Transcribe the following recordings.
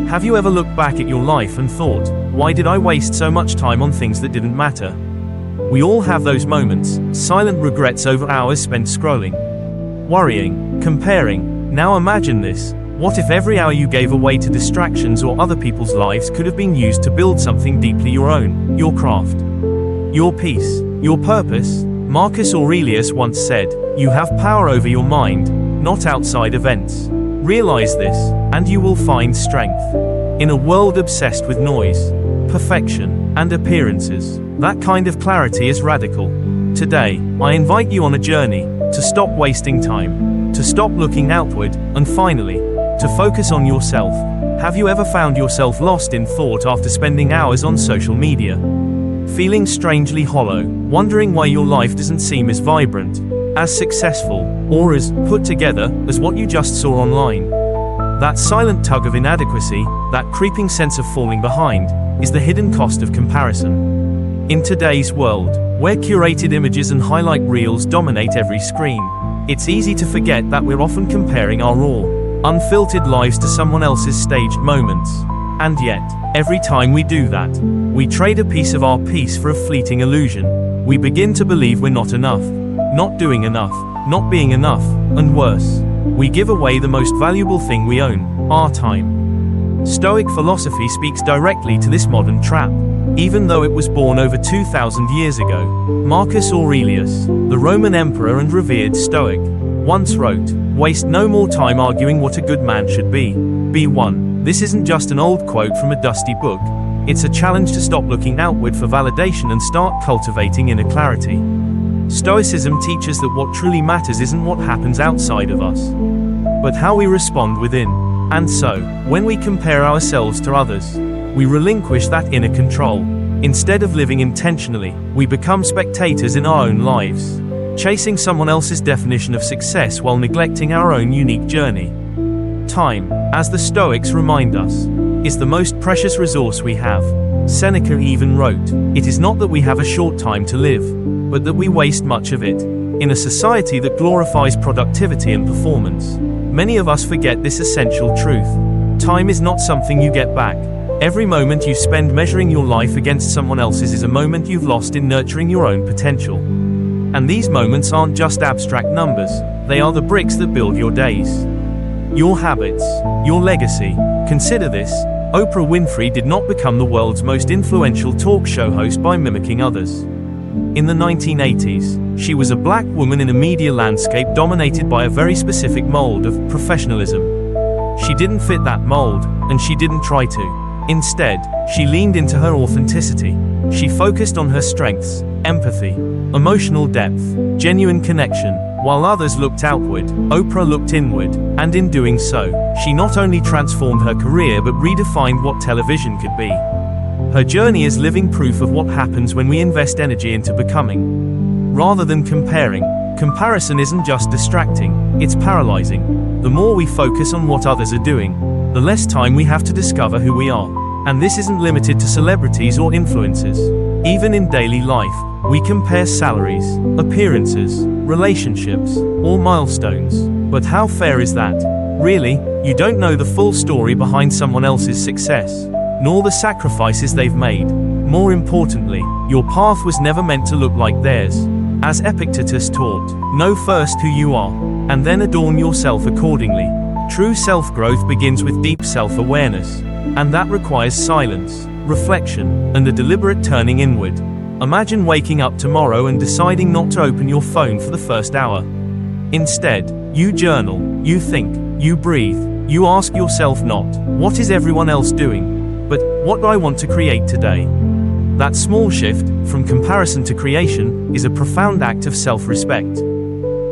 Have you ever looked back at your life and thought, why did I waste so much time on things that didn't matter? We all have those moments, silent regrets over hours spent scrolling, worrying, comparing. Now imagine this. What if every hour you gave away to distractions or other people's lives could have been used to build something deeply your own, your craft, your peace, your purpose? Marcus Aurelius once said, "You have power over your mind, not outside events. Realize this, and you will find strength." In a world obsessed with noise, perfection, and appearances, that kind of clarity is radical. Today, I invite you on a journey to stop wasting time, to stop looking outward, and finally, to focus on yourself. Have you ever found yourself lost in thought after spending hours on social media? Feeling strangely hollow, wondering why your life doesn't seem as vibrant, as successful, or as put together as what you just saw online? That silent tug of inadequacy, that creeping sense of falling behind, is the hidden cost of comparison. In today's world, where curated images and highlight reels dominate every screen, it's easy to forget that we're often comparing our raw, unfiltered lives to someone else's staged moments. And yet, every time we do that, we trade a piece of our peace for a fleeting illusion. We begin to believe we're not enough, not doing enough, not being enough, and worse, we give away the most valuable thing we own, our time. Stoic philosophy speaks directly to this modern trap. Even though it was born over 2,000 years ago, Marcus Aurelius, the Roman emperor and revered Stoic, once wrote, "Waste no more time arguing what a good man should be. Be one." This isn't just an old quote from a dusty book. It's a challenge to stop looking outward for validation and start cultivating inner clarity. Stoicism teaches that what truly matters isn't what happens outside of us, but how we respond within. And so, when we compare ourselves to others, we relinquish that inner control. Instead of living intentionally, we become spectators in our own lives, chasing someone else's definition of success while neglecting our own unique journey. Time, as the Stoics remind us, is the most precious resource we have. Seneca even wrote, "It is not that we have a short time to live, but that we waste much of it." In a society that glorifies productivity and performance, many of us forget this essential truth. Time is not something you get back. Every moment you spend measuring your life against someone else's is a moment you've lost in nurturing your own potential. And these moments aren't just abstract numbers, they are the bricks that build your days, your habits, your legacy. Consider this. Oprah Winfrey did not become the world's most influential talk show host by mimicking others. In the 1980s, she was a black woman in a media landscape dominated by a very specific mold of professionalism. She didn't fit that mold, and she didn't try to. Instead, she leaned into her authenticity. She focused on her strengths, empathy, emotional depth, genuine connection. While others looked outward, Oprah looked inward, and in doing so, she not only transformed her career but redefined what television could be. Her journey is living proof of what happens when we invest energy into becoming, rather than comparing. Comparison isn't just distracting, it's paralyzing. The more we focus on what others are doing, the less time we have to discover who we are. And this isn't limited to celebrities or influencers. Even in daily life, we compare salaries, appearances, relationships, or milestones. But how fair is that? Really, you don't know the full story behind someone else's success, nor the sacrifices they've made. More importantly, your path was never meant to look like theirs. As Epictetus taught, know first who you are, and then adorn yourself accordingly. True self-growth begins with deep self-awareness, and that requires silence, reflection, and a deliberate turning inward. Imagine waking up tomorrow and deciding not to open your phone for the first hour. Instead, you journal, you think, you breathe, you ask yourself not, what is everyone else doing, but what do I want to create today? That small shift, from comparison to creation, is a profound act of self-respect.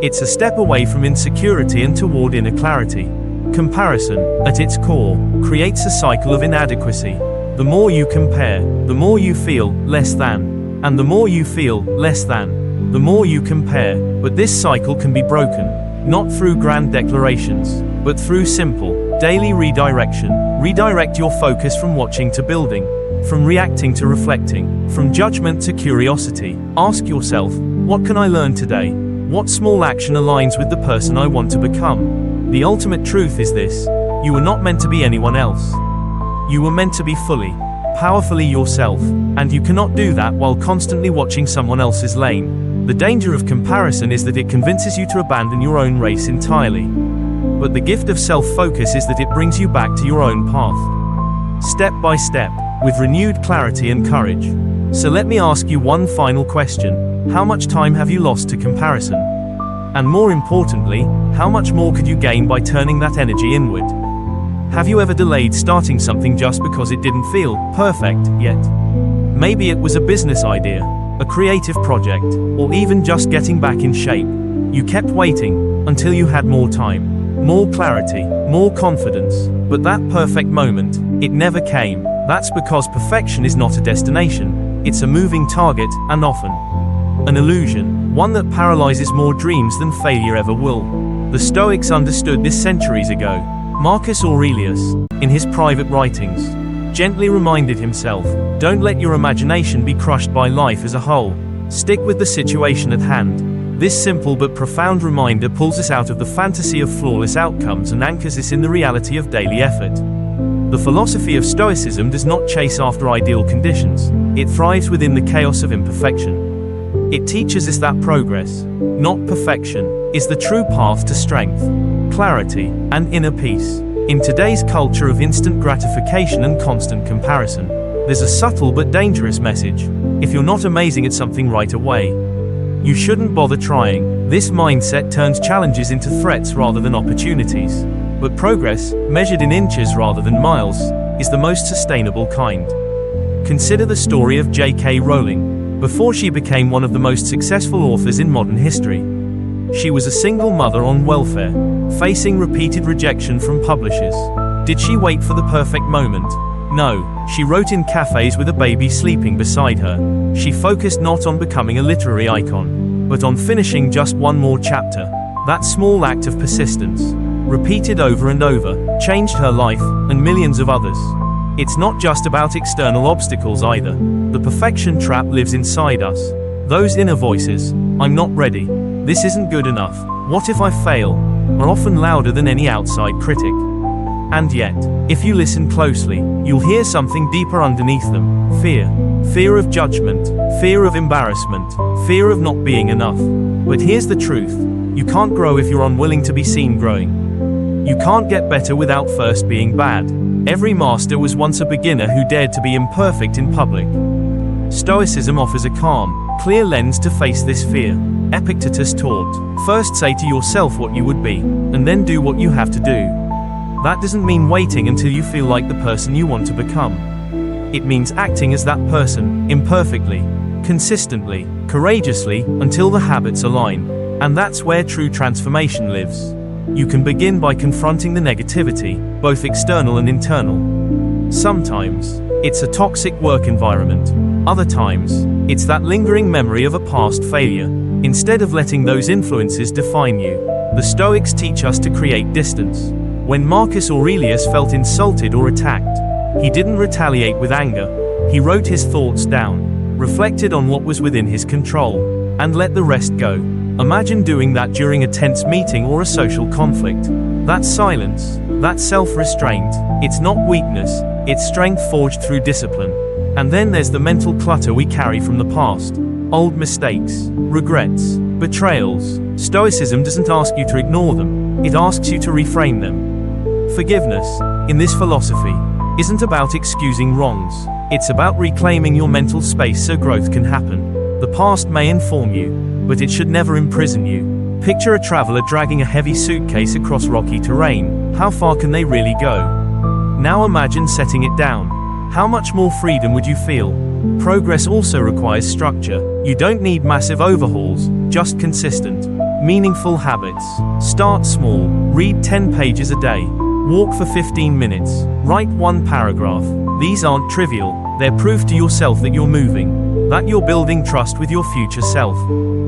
It's a step away from insecurity and toward inner clarity. Comparison, at its core, creates a cycle of inadequacy. The more you compare, the more you feel less than. And the more you feel less than, the more you compare. But this cycle can be broken, not through grand declarations, but through simple, daily redirection. Redirect your focus from watching to building, from reacting to reflecting, from judgment to curiosity. Ask yourself, what can I learn today? What small action aligns with the person I want to become? The ultimate truth is this: you are not meant to be anyone else. You were meant to be fully, powerfully yourself, and you cannot do that while constantly watching someone else's lane. The danger of comparison is that it convinces you to abandon your own race entirely. But the gift of self-focus is that it brings you back to your own path, step by step, with renewed clarity and courage. So let me ask you one final question. How much time have you lost to comparison? And more importantly, how much more could you gain by turning that energy inward? Have you ever delayed starting something just because it didn't feel perfect yet? Maybe it was a business idea, a creative project, or even just getting back in shape. You kept waiting until you had more time, more clarity, more confidence. But that perfect moment, it never came. That's because perfection is not a destination. It's a moving target, and often an illusion, one that paralyzes more dreams than failure ever will. The Stoics understood this centuries ago. Marcus Aurelius, in his private writings, gently reminded himself, don't let your imagination be crushed by life as a whole. Stick with the situation at hand. This simple but profound reminder pulls us out of the fantasy of flawless outcomes and anchors us in the reality of daily effort. The philosophy of Stoicism does not chase after ideal conditions. It thrives within the chaos of imperfection. It teaches us that progress, not perfection, is the true path to strength, clarity, and inner peace. In today's culture of instant gratification and constant comparison, there's a subtle but dangerous message. If you're not amazing at something right away, you shouldn't bother trying. This mindset turns challenges into threats rather than opportunities. But progress, measured in inches rather than miles, is the most sustainable kind. Consider the story of J.K. Rowling. Before she became one of the most successful authors in modern history, she was a single mother on welfare, facing repeated rejection from publishers. Did she wait for the perfect moment? No, she wrote in cafes with a baby sleeping beside her. She focused not on becoming a literary icon, but on finishing just one more chapter. That small act of persistence, repeated over and over, changed her life, and millions of others. It's not just about external obstacles either. The perfection trap lives inside us. Those inner voices, I'm not ready, this isn't good enough, what if I fail, are often louder than any outside critic. And yet, if you listen closely, you'll hear something deeper underneath them. Fear. Fear of judgment, fear of embarrassment, fear of not being enough. But here's the truth. You can't grow if you're unwilling to be seen growing. You can't get better without first being bad. Every master was once a beginner who dared to be imperfect in public. Stoicism offers a calm, clear lens to face this fear. Epictetus taught, first say to yourself what you would be, and then do what you have to do. That doesn't mean waiting until you feel like the person you want to become. It means acting as that person, imperfectly, consistently, courageously, until the habits align. And that's where true transformation lives. You can begin by confronting the negativity, both external and internal. Sometimes, it's a toxic work environment. Other times, it's that lingering memory of a past failure. Instead of letting those influences define you, the Stoics teach us to create distance. When Marcus Aurelius felt insulted or attacked, he didn't retaliate with anger. He wrote his thoughts down, reflected on what was within his control, and let the rest go. Imagine doing that during a tense meeting or a social conflict. That silence, that self-restraint, it's not weakness, it's strength forged through discipline. And then there's the mental clutter we carry from the past. Old mistakes, regrets, betrayals. Stoicism doesn't ask you to ignore them, it asks you to reframe them. Forgiveness, in this philosophy, isn't about excusing wrongs. It's about reclaiming your mental space so growth can happen. The past may inform you, but it should never imprison you. Picture a traveler dragging a heavy suitcase across rocky terrain. How far can they really go? Now imagine setting it down. How much more freedom would you feel? Progress also requires structure. You don't need massive overhauls, just consistent, meaningful habits. Start small, read 10 pages a day, walk for 15 minutes, write one paragraph. These aren't trivial, they're proof to yourself that you're moving, that you're building trust with your future self.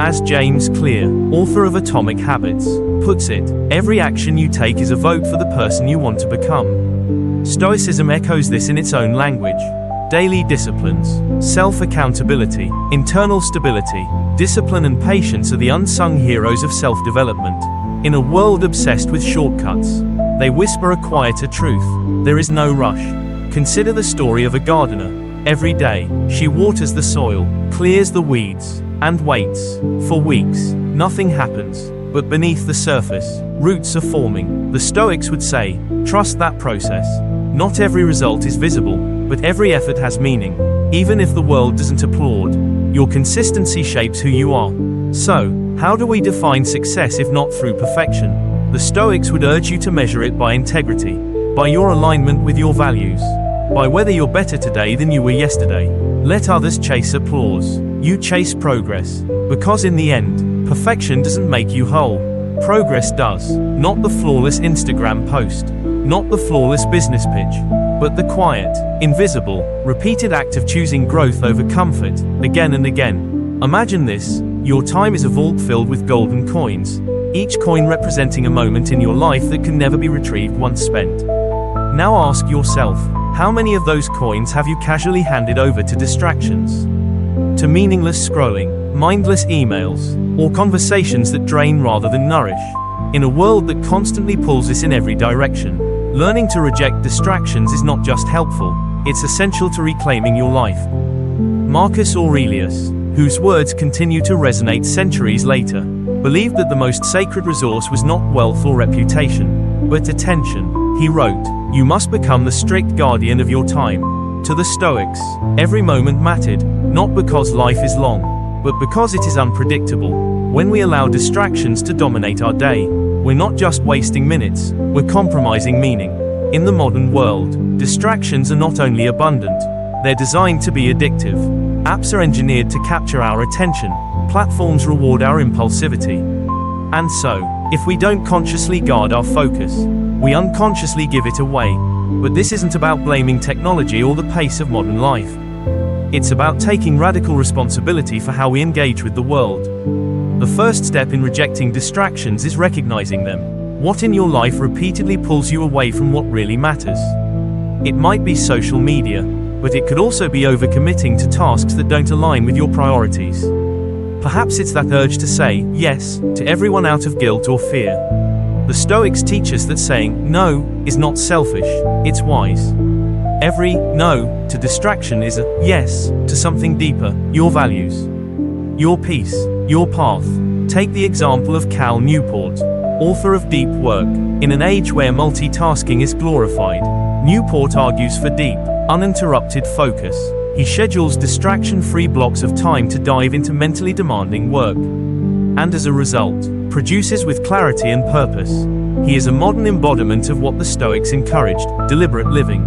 As James Clear, author of Atomic Habits, puts it, every action you take is a vote for the person you want to become. Stoicism echoes this in its own language. Daily disciplines, self-accountability, internal stability, discipline and patience are the unsung heroes of self-development. In a world obsessed with shortcuts, they whisper a quieter truth. There is no rush. Consider the story of a gardener. Every day, she waters the soil, clears the weeds, and waits. For weeks, nothing happens. But beneath the surface, roots are forming. The Stoics would say, trust that process. Not every result is visible, but every effort has meaning. Even if the world doesn't applaud, your consistency shapes who you are. So, how do we define success if not through perfection? The Stoics would urge you to measure it by integrity, by your alignment with your values, by whether you're better today than you were yesterday. Let others chase applause. You chase progress, because in the end, perfection doesn't make you whole. Progress does. Not the flawless Instagram post, not the flawless business pitch, but the quiet, invisible, repeated act of choosing growth over comfort, again and again. Imagine this: your time is a vault filled with golden coins, each coin representing a moment in your life that can never be retrieved once spent. Now ask yourself, how many of those coins have you casually handed over to distractions? To meaningless scrolling, mindless emails, or conversations that drain rather than nourish? In a world that constantly pulls us in every direction, learning to reject distractions is not just helpful, it's essential to reclaiming your life. Marcus Aurelius, whose words continue to resonate centuries later, believed that the most sacred resource was not wealth or reputation, but attention. He wrote, "You must become the strict guardian of your time." To the Stoics, every moment mattered, not because life is long, but because it is unpredictable. When we allow distractions to dominate our day, we're not just wasting minutes, we're compromising meaning. In the modern world, distractions are not only abundant, they're designed to be addictive. Apps are engineered to capture our attention, platforms reward our impulsivity. And so, if we don't consciously guard our focus, we unconsciously give it away. But this isn't about blaming technology or the pace of modern life. It's about taking radical responsibility for how we engage with the world. The first step in rejecting distractions is recognizing them. What in your life repeatedly pulls you away from what really matters? It might be social media, but it could also be overcommitting to tasks that don't align with your priorities. Perhaps it's that urge to say yes to everyone out of guilt or fear. The Stoics teach us that saying no is not selfish, it's wise. Every no to distraction is a yes to something deeper, your values, your peace, your path. Take the example of Cal Newport, author of Deep Work. In an age where multitasking is glorified, Newport argues for deep, uninterrupted focus. He schedules distraction-free blocks of time to dive into mentally demanding work, and as a result, produces with clarity and purpose. He is a modern embodiment of what the Stoics encouraged, deliberate living.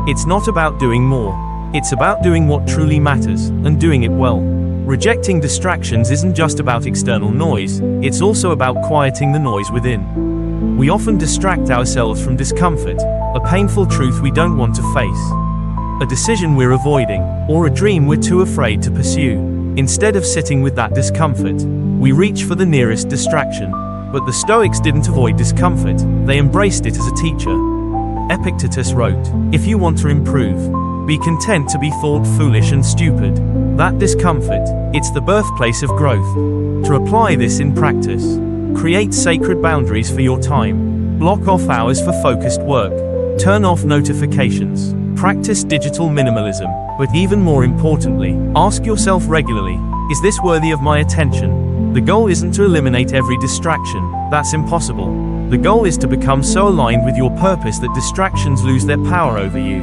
It's not about doing more, it's about doing what truly matters, and doing it well. Rejecting distractions isn't just about external noise, it's also about quieting the noise within. We often distract ourselves from discomfort, a painful truth we don't want to face, a decision we're avoiding, or a dream we're too afraid to pursue. Instead of sitting with that discomfort, we reach for the nearest distraction. But the Stoics didn't avoid discomfort, they embraced it as a teacher. Epictetus wrote, "If you want to improve, be content to be thought foolish and stupid." That discomfort, it's the birthplace of growth. To apply this in practice, create sacred boundaries for your time. Block off hours for focused work. Turn off notifications. Practice digital minimalism. But even more importantly, ask yourself regularly, is this worthy of my attention? The goal isn't to eliminate every distraction, that's impossible. The goal is to become so aligned with your purpose that distractions lose their power over you.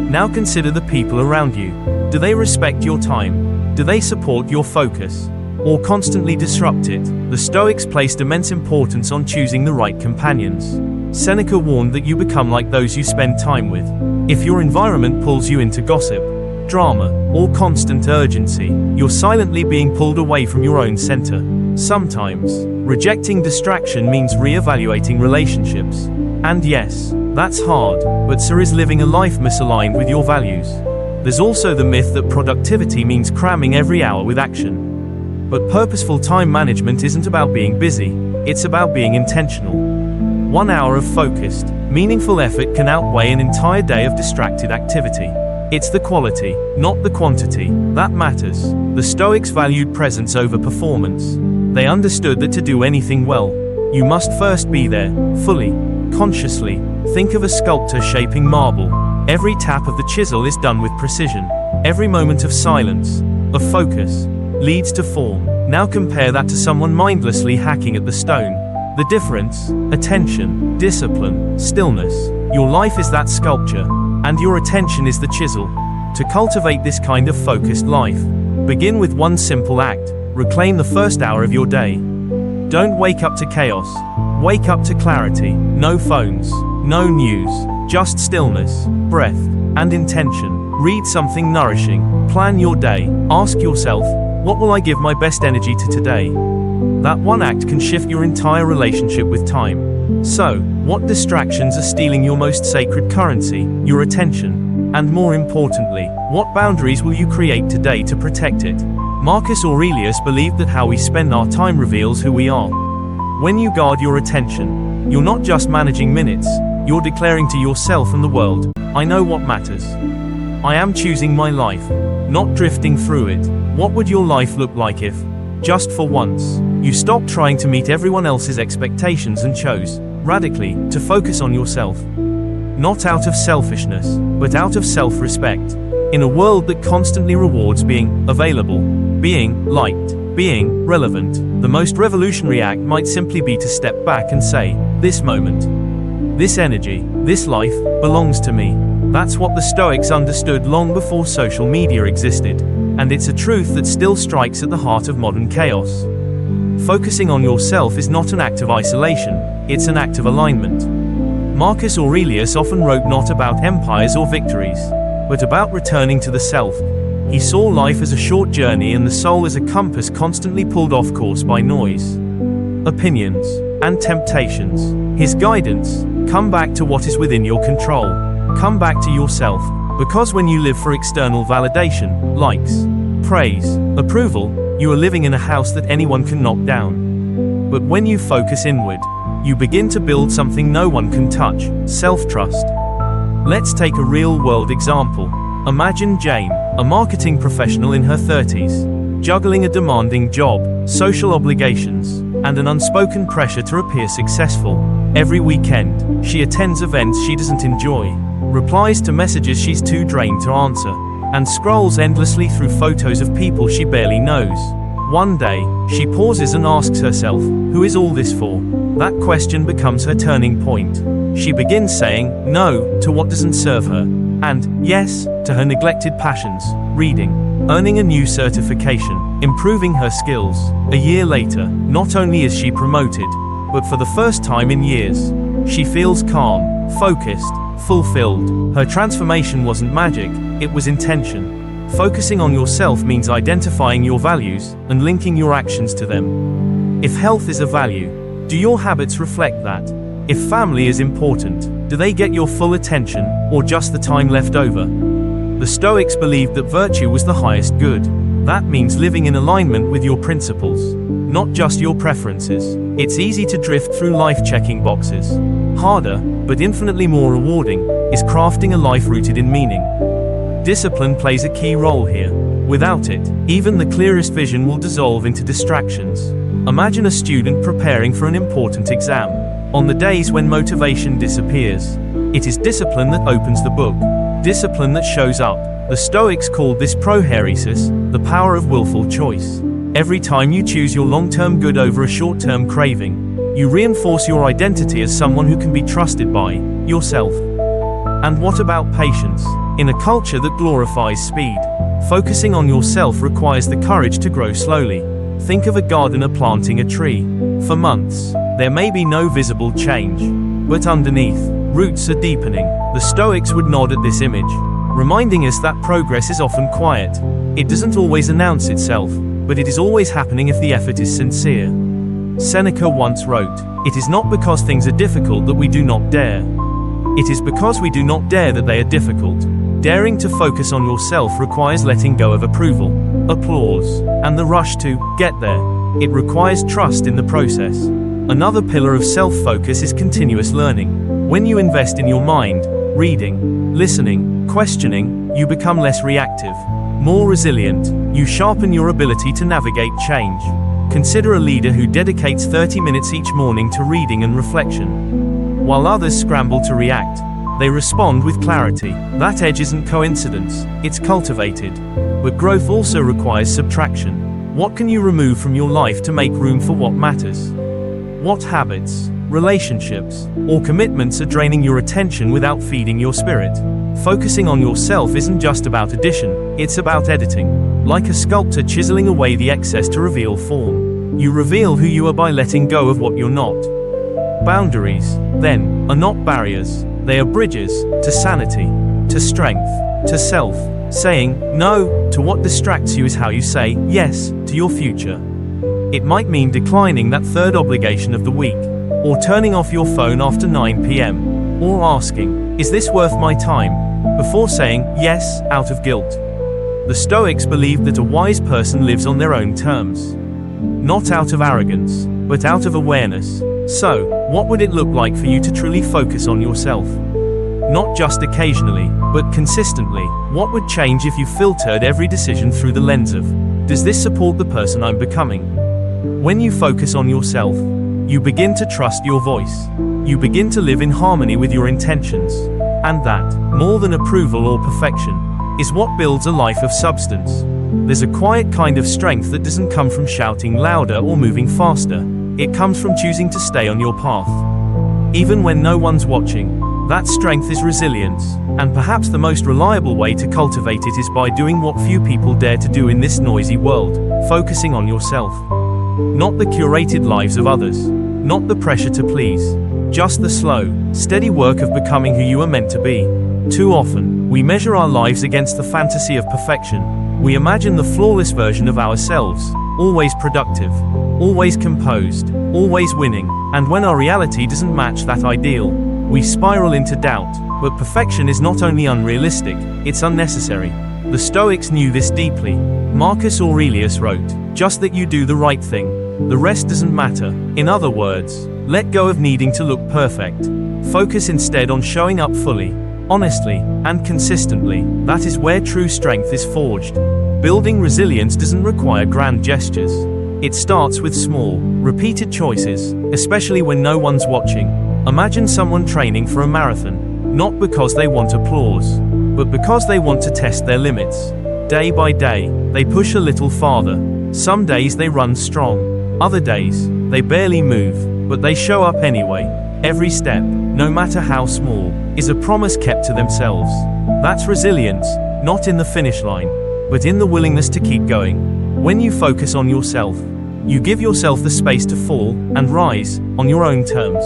Now consider the people around you. Do they respect your time? Do they support your focus? Or constantly disrupt it? The Stoics placed immense importance on choosing the right companions. Seneca warned that you become like those you spend time with. If your environment pulls you into gossip, drama, or constant urgency, you're silently being pulled away from your own center. Sometimes, rejecting distraction means re-evaluating relationships. And yes, that's hard, but so is living a life misaligned with your values. There's also the myth that productivity means cramming every hour with action. But purposeful time management isn't about being busy, it's about being intentional. 1 hour of focused, meaningful effort can outweigh an entire day of distracted activity. It's the quality, not the quantity, that matters. The Stoics valued presence over performance. They understood that to do anything well, you must first be there, fully, consciously. Think of a sculptor shaping marble. Every tap of the chisel is done with precision. Every moment of silence, of focus, leads to form. Now compare that to someone mindlessly hacking at the stone. The difference: attention, discipline, stillness. Your life is that sculpture, and your attention is the chisel. To cultivate this kind of focused life, begin with one simple act. Reclaim the first hour of your day. Don't wake up to chaos. Wake up to clarity. No phones, no news, just stillness, breath, and intention. Read something nourishing. Plan your day. Ask yourself, what will I give my best energy to today? That one act can shift your entire relationship with time. So, what distractions are stealing your most sacred currency, your attention? And more importantly, what boundaries will you create today to protect it? Marcus Aurelius believed that how we spend our time reveals who we are. When you guard your attention, you're not just managing minutes, you're declaring to yourself and the world, I know what matters. I am choosing my life, not drifting through it. What would your life look like if, just for once, you stopped trying to meet everyone else's expectations and chose, radically, to focus on yourself? Not out of selfishness, but out of self-respect. In a world that constantly rewards being available, being liked, being relevant, the most revolutionary act might simply be to step back and say, this moment, this energy, this life, belongs to me. That's what the Stoics understood long before social media existed, and it's a truth that still strikes at the heart of modern chaos. Focusing on yourself is not an act of isolation, it's an act of alignment. Marcus Aurelius often wrote not about empires or victories, but about returning to the self. He saw life as a short journey and the soul as a compass constantly pulled off course by noise, opinions, and temptations. His guidance: come back to what is within your control. Come back to yourself, because when you live for external validation, likes, praise, approval, you are living in a house that anyone can knock down. But when you focus inward, you begin to build something no one can touch: self-trust. Let's take a real-world example. Imagine Jane, a marketing professional in her 30s, juggling a demanding job, social obligations, and an unspoken pressure to appear successful. Every weekend, she attends events she doesn't enjoy, replies to messages she's too drained to answer, and scrolls endlessly through photos of people she barely knows. One day, she pauses and asks herself, who is all this for? That question becomes her turning point. She begins saying no to what doesn't serve her, and yes to her neglected passions: reading, earning a new certification, improving her skills. A year later, not only is she promoted, but for the first time in years, she feels calm, focused, fulfilled. Her transformation wasn't magic, it was intention. Focusing on yourself means identifying your values and linking your actions to them. If health is a value, do your habits reflect that? If family is important, do they get your full attention, or just the time left over? The Stoics believed that virtue was the highest good. That means living in alignment with your principles, not just your preferences. It's easy to drift through life checking boxes. Harder, but infinitely more rewarding, is crafting a life rooted in meaning. Discipline plays a key role here. Without it, even the clearest vision will dissolve into distractions. Imagine a student preparing for an important exam. On the days when motivation disappears, it is discipline that opens the book. Discipline that shows up. The Stoics called this prohairesis, the power of willful choice. Every time you choose your long-term good over a short-term craving, you reinforce your identity as someone who can be trusted by yourself. And what about patience? In a culture that glorifies speed, focusing on yourself requires the courage to grow slowly. Think of a gardener planting a tree. For months, there may be no visible change, but underneath, roots are deepening. The Stoics would nod at this image, reminding us that progress is often quiet. It doesn't always announce itself, but it is always happening if the effort is sincere. Seneca once wrote, "It is not because things are difficult that we do not dare. It is because we do not dare that they are difficult." Daring to focus on yourself requires letting go of approval, applause, and the rush to get there. It requires trust in the process. Another pillar of self-focus is continuous learning. When you invest in your mind, reading, listening, questioning, you become less reactive, more resilient. You sharpen your ability to navigate change. Consider a leader who dedicates 30 minutes each morning to reading and reflection. While others scramble to react, They respond with clarity. That edge isn't coincidence, it's cultivated. But growth also requires subtraction. What can you remove from your life to make room for what matters? What habits, relationships, or commitments are draining your attention without feeding your spirit? Focusing on yourself isn't just about addition, it's about editing. Like a sculptor chiseling away the excess to reveal form. You reveal who you are by letting go of what you're not. Boundaries, then, are not barriers, they are bridges to sanity, to strength, to self. Saying no to what distracts you is how you say yes to your future. It might mean declining that third obligation of the week, or turning off your phone after 9 p.m., or asking, is this worth my time, before saying yes out of guilt. The Stoics believed that a wise person lives on their own terms. Not out of arrogance, but out of awareness. So, what would it look like for you to truly focus on yourself? Not just occasionally, but consistently. What would change if you filtered every decision through the lens of, does this support the person I'm becoming? When you focus on yourself, you begin to trust your voice. You begin to live in harmony with your intentions. And that, more than approval or perfection, is what builds a life of substance. There's a quiet kind of strength that doesn't come from shouting louder or moving faster. It comes from choosing to stay on your path. Even when no one's watching. That strength is resilience, and perhaps the most reliable way to cultivate it is by doing what few people dare to do in this noisy world, focusing on yourself. Not the curated lives of others, not the pressure to please, just the slow, steady work of becoming who you are meant to be. Too often, we measure our lives against the fantasy of perfection. We imagine the flawless version of ourselves, always productive, always composed, always winning, and when our reality doesn't match that ideal, we spiral into doubt. But perfection is not only unrealistic, it's unnecessary. The Stoics knew this deeply. Marcus Aurelius wrote, just that you do the right thing. The rest doesn't matter. In other words, let go of needing to look perfect. Focus instead on showing up fully, honestly, and consistently. That is where true strength is forged. Building resilience doesn't require grand gestures. It starts with small, repeated choices, especially when no one's watching. Imagine someone training for a marathon, not because they want applause, but because they want to test their limits. Day by day, they push a little farther. Some days they run strong. Other days, they barely move, but they show up anyway. Every step, no matter how small, is a promise kept to themselves. That's resilience, not in the finish line, but in the willingness to keep going. When you focus on yourself, you give yourself the space to fall and rise on your own terms.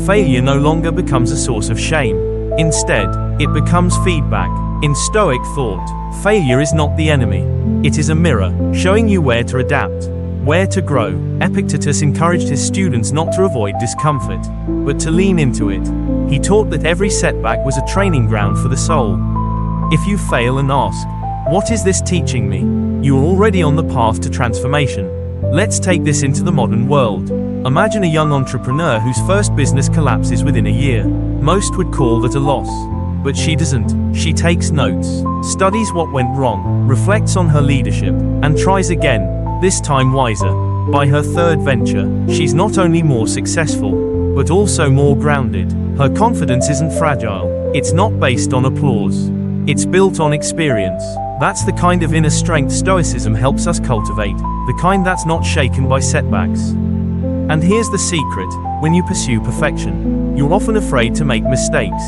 Failure no longer becomes a source of shame. Instead, it becomes feedback. In Stoic thought, failure is not the enemy. It is a mirror, showing you where to adapt, where to grow. Epictetus encouraged his students not to avoid discomfort, but to lean into it. He taught that every setback was a training ground for the soul. If you fail and ask, what is this teaching me? You are already on the path to transformation. Let's take this into the modern world. Imagine a young entrepreneur whose first business collapses within a year. Most would call that a loss. But she doesn't. She takes notes, studies what went wrong, reflects on her leadership, and tries again, this time wiser. By her third venture, she's not only more successful, but also more grounded. Her confidence isn't fragile. It's not based on applause. It's built on experience. That's the kind of inner strength Stoicism helps us cultivate, the kind that's not shaken by setbacks. And here's the secret, when you pursue perfection, you're often afraid to make mistakes.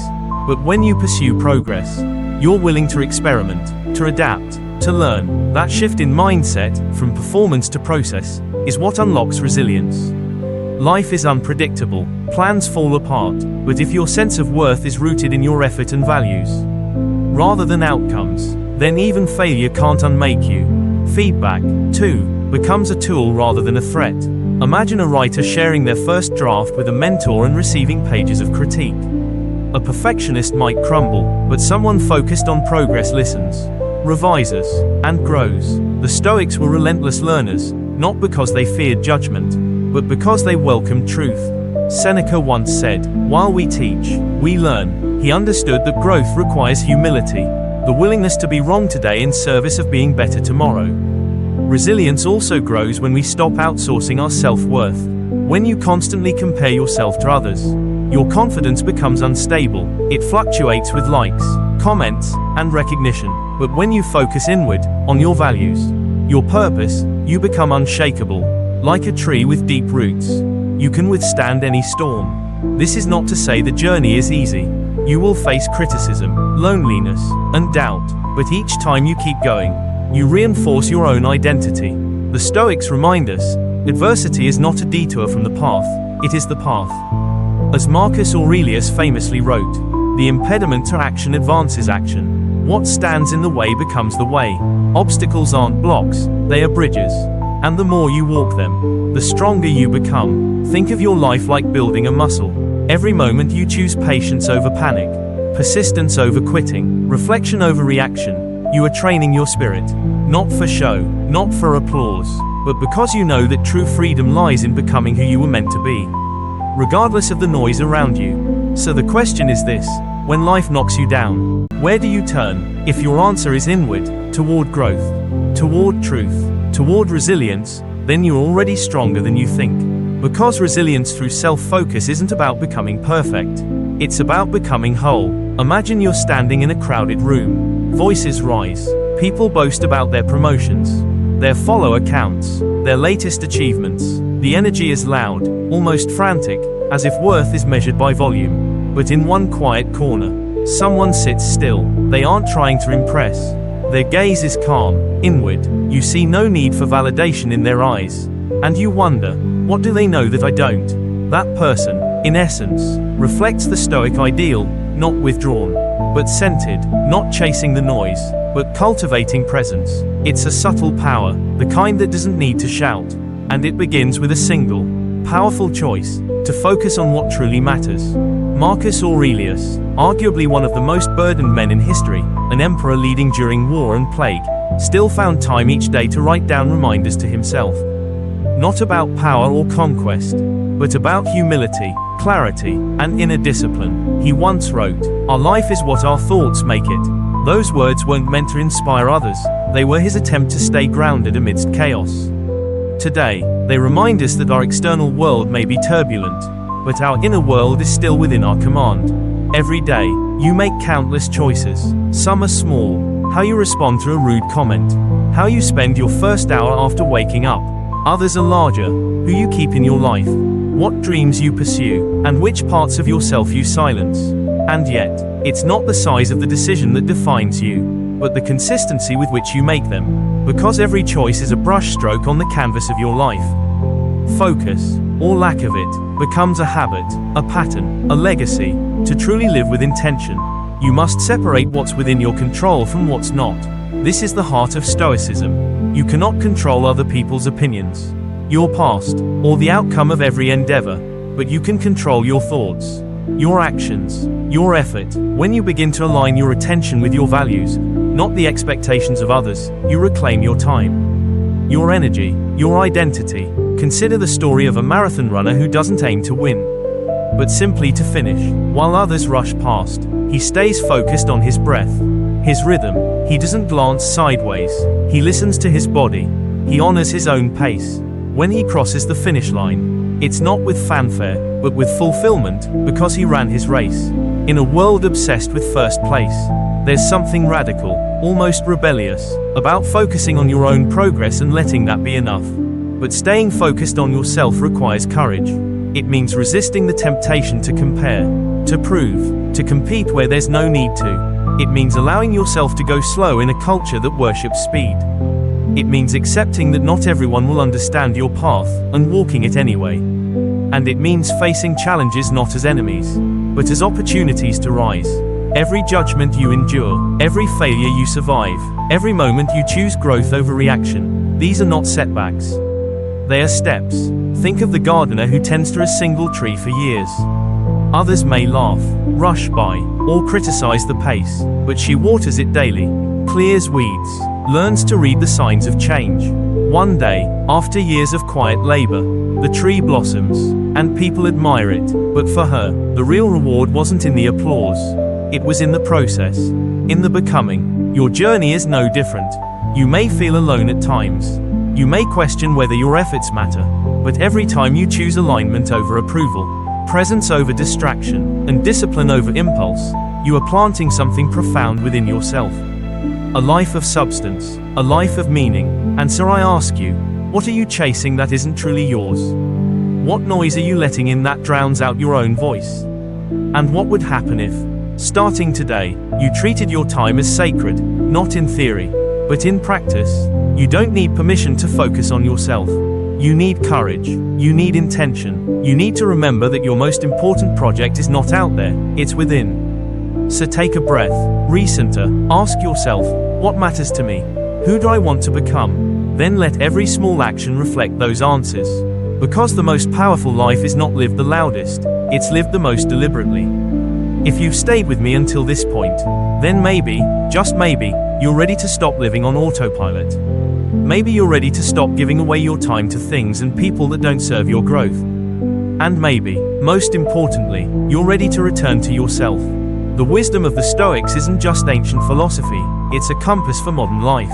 But when you pursue progress, you're willing to experiment, to adapt, to learn. That shift in mindset, from performance to process, is what unlocks resilience. Life is unpredictable, plans fall apart, but if your sense of worth is rooted in your effort and values, rather than outcomes, then even failure can't unmake you. Feedback, too, becomes a tool rather than a threat. Imagine a writer sharing their first draft with a mentor and receiving pages of critique. A perfectionist might crumble, but someone focused on progress listens, revises, and grows. The Stoics were relentless learners, not because they feared judgment, but because they welcomed truth. Seneca once said, "While we teach, we learn." He understood that growth requires humility, the willingness to be wrong today in service of being better tomorrow. Resilience also grows when we stop outsourcing our self-worth. When you constantly compare yourself to others, Your confidence becomes unstable. It fluctuates with likes, comments, and recognition. But when you focus inward, on your values, your purpose, you become unshakable. Like a tree with deep roots, you can withstand any storm. This is not to say the journey is easy. You will face criticism, loneliness, and doubt. But each time you keep going, you reinforce your own identity. The Stoics remind us, adversity is not a detour from the path, it is the path. As Marcus Aurelius famously wrote, the impediment to action advances action. What stands in the way becomes the way. Obstacles aren't blocks, they are bridges. And the more you walk them, the stronger you become. Think of your life like building a muscle. Every moment you choose patience over panic, persistence over quitting, reflection over reaction. You are training your spirit, not for show, not for applause, but because you know that true freedom lies in becoming who you were meant to be, regardless of the noise around you. So the question is this: when life knocks you down, where do you turn? If your answer is inward, toward growth, toward truth, toward resilience, then you're already stronger than you think. Because resilience through self-focus isn't about becoming perfect, it's about becoming whole. Imagine you're standing in a crowded room. Voices rise. People boast about their promotions, their follower counts, their latest achievements. The energy is loud, almost frantic, as if worth is measured by volume. But in one quiet corner, someone sits still. They aren't trying to impress. Their gaze is calm, inward. You see no need for validation in their eyes. And you wonder, what do they know that I don't? That person, in essence, reflects the Stoic ideal, not withdrawn, but centered, not chasing the noise, but cultivating presence. It's a subtle power, the kind that doesn't need to shout. And it begins with a single, powerful choice, to focus on what truly matters. Marcus Aurelius, arguably one of the most burdened men in history, an emperor leading during war and plague, still found time each day to write down reminders to himself. Not about power or conquest, but about humility, clarity, and inner discipline. He once wrote, "Our life is what our thoughts make it." Those words weren't meant to inspire others, they were his attempt to stay grounded amidst chaos. Today, they remind us that our external world may be turbulent, but our inner world is still within our command. Every day, you make countless choices. Some are small: how you respond to a rude comment, how you spend your first hour after waking up. Others are larger: who you keep in your life, what dreams you pursue, and which parts of yourself you silence. And yet, it's not the size of the decision that defines you, but the consistency with which you make them. Because every choice is a brushstroke on the canvas of your life. Focus, or lack of it, becomes a habit, a pattern, a legacy. To truly live with intention, you must separate what's within your control from what's not. This is the heart of Stoicism. You cannot control other people's opinions, your past, or the outcome of every endeavor, but you can control your thoughts, your actions, your effort. When you begin to align your attention with your values, not the expectations of others, you reclaim your time, your energy, your identity. Consider the story of a marathon runner who doesn't aim to win, but simply to finish. While others rush past, he stays focused on his breath, his rhythm. He doesn't glance sideways. He listens to his body. He honors his own pace. When he crosses the finish line, it's not with fanfare, but with fulfillment, because he ran his race. In a world obsessed with first place, there's something radical, almost rebellious, about focusing on your own progress and letting that be enough. But staying focused on yourself requires courage. It means resisting the temptation to compare, to prove, to compete where there's no need to. It means allowing yourself to go slow in a culture that worships speed. It means accepting that not everyone will understand your path, and walking it anyway. And it means facing challenges not as enemies, but as opportunities to rise. Every judgment you endure, every failure you survive, every moment you choose growth over reaction, these are not setbacks. They are steps. Think of the gardener who tends to a single tree for years. Others may laugh, rush by, or criticize the pace, but she waters it daily, clears weeds, learns to read the signs of change. One day, after years of quiet labor, the tree blossoms, and people admire it. But for her, the real reward wasn't in the applause. It was in the process, in the becoming. Your journey is no different. You may feel alone at times. You may question whether your efforts matter. But every time you choose alignment over approval, presence over distraction, and discipline over impulse, you are planting something profound within yourself. A life of substance, a life of meaning. And so I ask you, what are you chasing that isn't truly yours? What noise are you letting in that drowns out your own voice? And what would happen if, starting today, you treated your time as sacred, not in theory, but in practice? You don't need permission to focus on yourself. You need courage. You need intention. You need to remember that your most important project is not out there, it's within. So take a breath, recenter, ask yourself, what matters to me? Who do I want to become? Then let every small action reflect those answers. Because the most powerful life is not lived the loudest, it's lived the most deliberately. If you've stayed with me until this point, then maybe, just maybe, you're ready to stop living on autopilot. Maybe you're ready to stop giving away your time to things and people that don't serve your growth. And maybe, most importantly, you're ready to return to yourself. The wisdom of the Stoics isn't just ancient philosophy, it's a compass for modern life.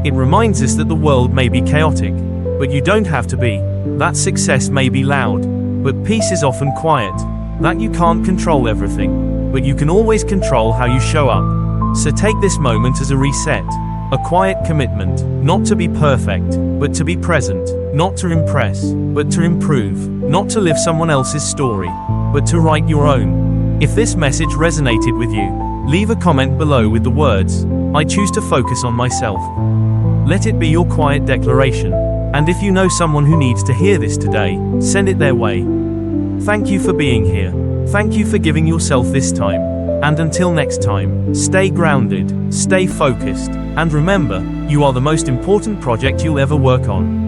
It reminds us that the world may be chaotic, but you don't have to be. That success may be loud, but peace is often quiet. That you can't control everything, but you can always control how you show up. So take this moment as a reset, a quiet commitment, not to be perfect, but to be present, not to impress, but to improve, not to live someone else's story, but to write your own. If this message resonated with you, leave a comment below with the words, I choose to focus on myself. Let it be your quiet declaration. And if you know someone who needs to hear this today, send it their way. Thank you for being here. Thank you for giving yourself this time. And until next time, stay grounded, stay focused, and remember, you are the most important project you'll ever work on.